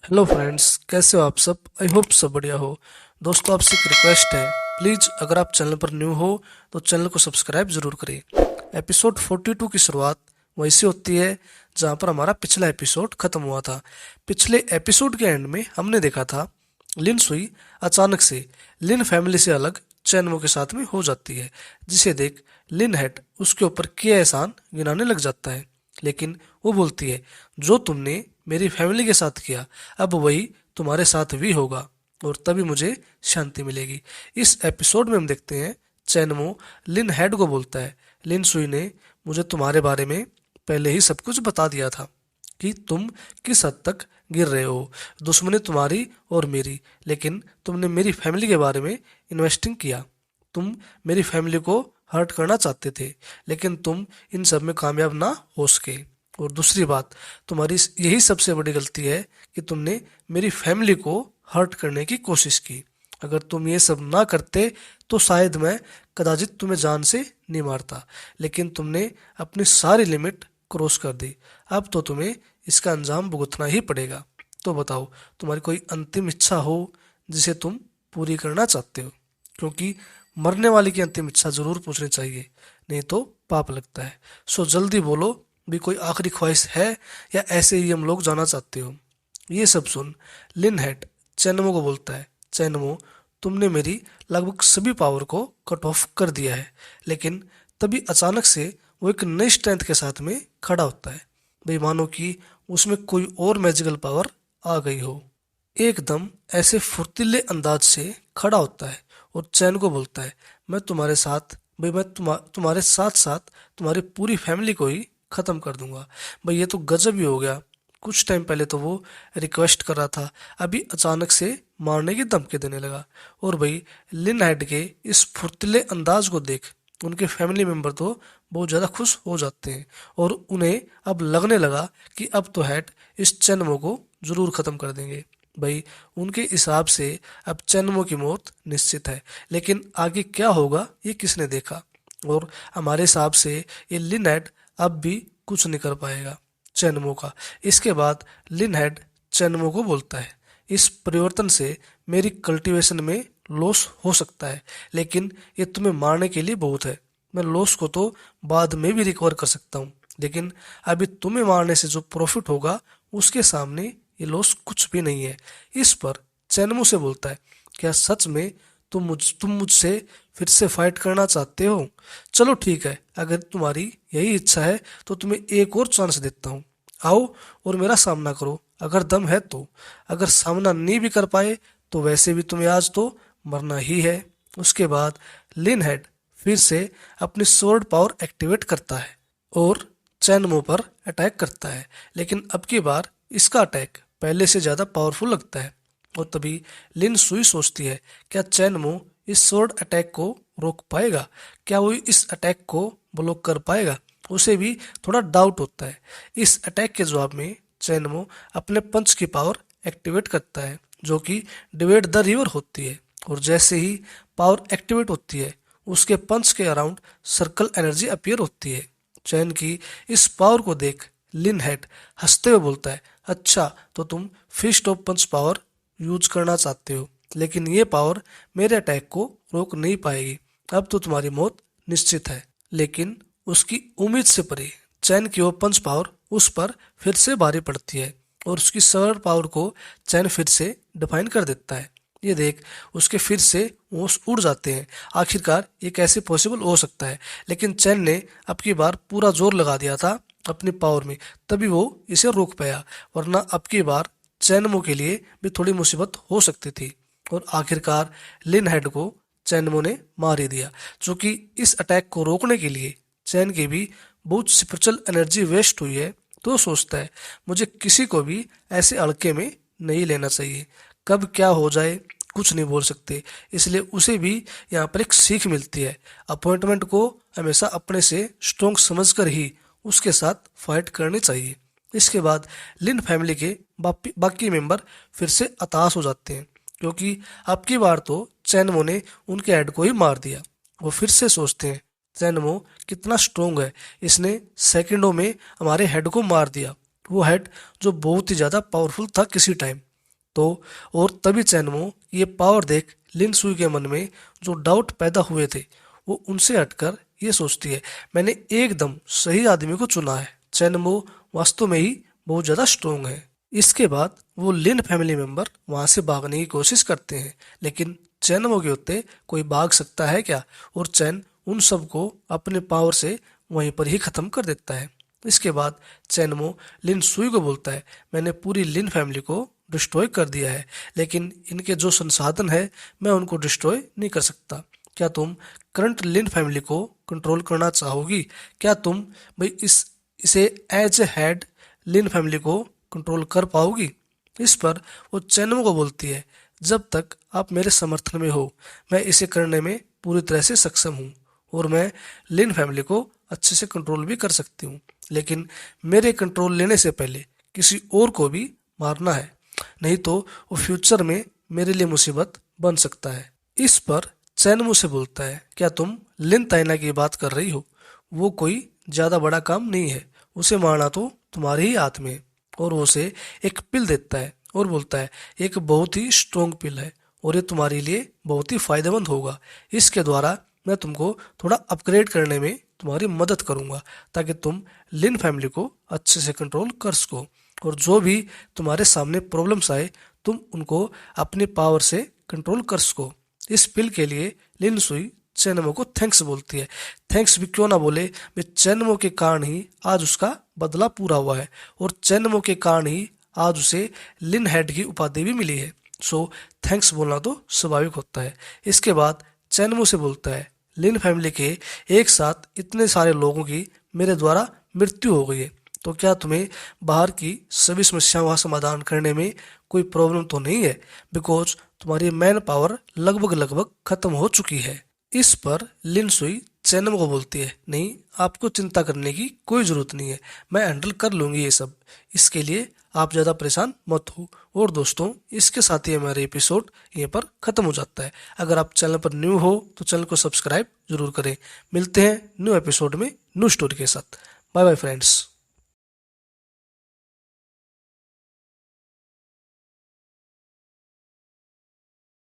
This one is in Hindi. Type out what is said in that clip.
हेलो फ्रेंड्स, कैसे हो आप सब। आई होप सब बढ़िया हो। दोस्तों, आपसे एक रिक्वेस्ट है, प्लीज़ अगर आप चैनल पर न्यू हो तो चैनल को सब्सक्राइब ज़रूर करें। एपिसोड 42 की शुरुआत वैसे होती है जहाँ पर हमारा पिछला एपिसोड ख़त्म हुआ था। पिछले एपिसोड के एंड में हमने देखा था लिन सुई अचानक से लिन फैमिली से अलग चैनमो के साथ में हो जाती है, जिसे देख लिन हेड उसके ऊपर किए एहसान गिनाने लग जाता है। लेकिन वो बोलती है, जो तुमने मेरी फैमिली के साथ किया अब वही तुम्हारे साथ भी होगा और तभी मुझे शांति मिलेगी। इस एपिसोड में हम देखते हैं चैनमो लिन हेड को बोलता है, लिन सुई ने मुझे तुम्हारे बारे में पहले ही सब कुछ बता दिया था कि तुम किस हद तक गिर रहे हो। दुश्मनी तुम्हारी और मेरी, लेकिन तुमने मेरी फैमिली के बारे में इन्वेस्टिंग किया। तुम मेरी फैमिली को हर्ट करना चाहते थे, लेकिन तुम इन सब में कामयाब ना हो सके। और दूसरी बात, तुम्हारी यही सबसे बड़ी गलती है कि तुमने मेरी फैमिली को हर्ट करने की कोशिश की। अगर तुम ये सब ना करते तो शायद मैं कदाचित तुम्हें जान से नहीं मारता, लेकिन तुमने अपनी सारी लिमिट क्रॉस कर दी। अब तो तुम्हें इसका अंजाम भुगतना ही पड़ेगा। तो बताओ, तुम्हारी कोई अंतिम इच्छा हो जिसे तुम पूरी करना चाहते हो, क्योंकि मरने वाले की अंतिम इच्छा जरूर पूछनी चाहिए, नहीं तो पाप लगता है। सो जल्दी बोलो, भी कोई आखिरी ख्वाहिश है या ऐसे ही हम लोग जाना चाहते हो। ये सब सुन लिन हेड चैनमो को बोलता है, चैनमो, तुमने मेरी लगभग सभी पावर को कट ऑफ कर दिया है। लेकिन तभी अचानक से वो एक नई स्ट्रेंथ के साथ में खड़ा होता है, भाई मानो कि उसमें कोई और मैजिकल पावर आ गई हो। एकदम ऐसे फुर्तीले अंदाज से खड़ा होता है और चैन को बोलता है, मैं तुम्हारे साथ, भाई मैं तुम्हारे साथ साथ तुम्हारी पूरी फैमिली को ही खत्म कर दूंगा। भाई ये तो गजब ही हो गया। कुछ टाइम पहले तो वो रिक्वेस्ट कर रहा था, अभी अचानक से मारने की धमकी देने लगा। और भाई लिन हेड के इस फुर्तीले अंदाज को देख उनके फैमिली मेंबर तो बहुत ज़्यादा खुश हो जाते हैं और उन्हें अब लगने लगा कि अब तो हेड इस चैनमो को जरूर ख़त्म कर देंगे। भाई उनके हिसाब से अब चैनमो की मौत निश्चित है, लेकिन आगे क्या होगा ये किसने देखा। और हमारे हिसाब से ये लिन हेड अब भी कुछ नहीं कर पाएगा चैनमो का। इसके बाद लिन हेड चैनमो को बोलता है, इस परिवर्तन से मेरी कल्टीवेशन में लॉस हो सकता है, लेकिन ये तुम्हें मारने के लिए बहुत है। मैं लॉस को तो बाद में भी रिकवर कर सकता हूँ, लेकिन अभी तुम्हें मारने से जो प्रॉफिट होगा उसके सामने ये लॉस कुछ भी नहीं है। इस पर चैनमो से बोलता है, क्या सच में तुम मुझसे फिर से फाइट करना चाहते हो? चलो ठीक है, अगर तुम्हारी यही इच्छा है तो तुम्हें एक और चांस देता हूँ। आओ और मेरा सामना करो, अगर दम है तो। अगर सामना नहीं भी कर पाए तो वैसे भी तुम्हें आज तो मरना ही है। उसके बाद लिन हेड फिर से अपनी स्वॉर्ड पावर एक्टिवेट करता है और चैनमो पर अटैक करता है, लेकिन अब की बार इसका अटैक पहले से ज्यादा पावरफुल लगता है। और तभी लिन सुई सोचती है, क्या चैनमो इस स्वॉर्ड अटैक को रोक पाएगा? क्या वो इस अटैक को ब्लॉक कर पाएगा? उसे भी थोड़ा डाउट होता है। इस अटैक के जवाब में चैनमो अपने पंच की पावर एक्टिवेट करता है, जो कि डिवाइड द रिवर होती है। और जैसे ही पावर एक्टिवेट होती है, उसके पंच के अराउंड सर्कल एनर्जी अपीयर होती है। चैन की इस पावर को देख लिन हेड हंसते हुए बोलता है, अच्छा तो तुम fist of punch power use करना चाहते हो, लेकिन ये पावर मेरे अटैक को रोक नहीं पाएगी। अब तो तुम्हारी मौत निश्चित है। लेकिन उसकी उम्मीद से परे चैन की वो पंच पावर उस पर फिर से भारी पड़ती है और उसकी सर्व पावर को चैन फिर से डिफाइन कर देता है। ये देख उसके फिर से होश उड़ जाते हैं। आखिरकार ये कैसे पॉसिबल हो सकता है? लेकिन चैन ने अब की बार पूरा जोर लगा दिया था अपनी पावर में, तभी वो इसे रोक पाया, वरना अब की बार चैनमो के लिए भी थोड़ी मुसीबत हो सकती थी। और आखिरकार लिन हेड को चैनमो ने मार ही दिया। क्योंकि इस अटैक को रोकने के लिए चैन की भी बहुत स्पिरिचुअल एनर्जी वेस्ट हुई है, तो सोचता है मुझे किसी को भी ऐसे हल्के में नहीं लेना चाहिए। कब क्या हो जाए कुछ नहीं बोल सकते, इसलिए उसे भी यहाँ पर एक सीख मिलती है। अपॉइंटमेंट को हमेशा अपने से स्ट्रोंग समझकर ही उसके साथ फाइट करनी चाहिए। इसके बाद लिन फैमिली के बाकी मेंबर फिर से हताश हो जाते हैं, क्योंकि अब की बार तो चैनमो ने उनके हेड को ही मार दिया। वो फिर से सोचते हैं, चैनमो कितना स्ट्रोंग है, इसने सेकंडों में हमारे हेड को मार दिया। वो हेड जो बहुत ही ज्यादा पावरफुल था किसी टाइम। तो और तभी चैनमो ये पावर देख लिन सुई के मन में जो डाउट पैदा हुए थे वो उनसे हटकर ये सोचती है, मैंने एकदम सही आदमी को चुना है। चैनमो वास्तव में ही बहुत ज्यादा स्ट्रोंग है। इसके बाद वो लिन फैमिली मेंबर वहां से भागने की कोशिश करते हैं, लेकिन चैनमो के होते कोई भाग सकता है क्या, और चैन उन सबको अपने पावर से वहीं पर ही खत्म कर देता है। इसके बाद चैनमो लिन सुई को बोलता है, मैंने पूरी लिन फैमिली को डिस्ट्रॉय कर दिया है, लेकिन इनके जो संसाधन है मैं उनको डिस्ट्रॉय नहीं कर सकता। क्या तुम करंट लिन फैमिली को कंट्रोल करना चाहोगी? क्या तुम भाई इसे as a head Lin family को कंट्रोल कर पाओगी? इस पर वो चैनमो को बोलती है, जब तक आप मेरे समर्थन में हो मैं इसे करने में पूरी तरह से सक्षम हूँ और मैं लिन फैमिली को अच्छे से कंट्रोल भी कर सकती हूँ, लेकिन मेरे कंट्रोल लेने से पहले किसी और को भी मारना है, नहीं तो वो फ्यूचर में मेरे लिए मुसीबत बन सकता है। इस पर चैनमो से बोलता है, क्या तुम लिन ताइना की बात कर रही हो? वो कोई ज्यादा बड़ा काम नहीं है, उसे मारना तो तुम्हारे ही हाथ में है। और वो उसे एक पिल देता है और बोलता है, एक बहुत ही स्ट्रोंग पिल है और ये तुम्हारे लिए बहुत ही फायदेमंद होगा। इसके द्वारा मैं तुमको थोड़ा अपग्रेड करने में तुम्हारी मदद करूंगा ताकि तुम लिन फैमिली को अच्छे से कंट्रोल कर सको, और जो भी तुम्हारे सामने प्रॉब्लम्स आए तुम उनको अपनी पावर से कंट्रोल कर सको। इस पिल के लिए लिन सुई चैनमो को थैंक्स बोलती है। थैंक्स भी क्यों ना बोले, वे चैनमो के कारण ही आज उसका बदला पूरा हुआ है और चैनमो के कारण ही आज उसे लिन हेड की उपाधि भी मिली है। सो थैंक्स बोलना तो स्वाभाविक होता है। इसके बाद चैनमो से बोलता है, लिन फैमिली के एक साथ इतने सारे लोगों की मेरे द्वारा मृत्यु हो गई है, तो क्या तुम्हें बाहर की सभी समस्याओं का समाधान करने में कोई प्रॉब्लम तो नहीं है, बिकॉज तुम्हारी मैन पावर लगभग खत्म हो चुकी है। इस पर लिन सुई चैनमो को बोलती है, नहीं आपको चिंता करने की कोई जरूरत नहीं है, मैं हैंडल कर लूंगी ये सब, इसके लिए आप ज्यादा परेशान मत हो। और दोस्तों इसके साथ ही हमारा एपिसोड यहीं पर खत्म हो जाता है। अगर आप चैनल पर न्यू हो तो चैनल को सब्सक्राइब जरूर करें। मिलते हैं न्यू एपिसोड में न्यू स्टोरी के साथ। Bye bye friends.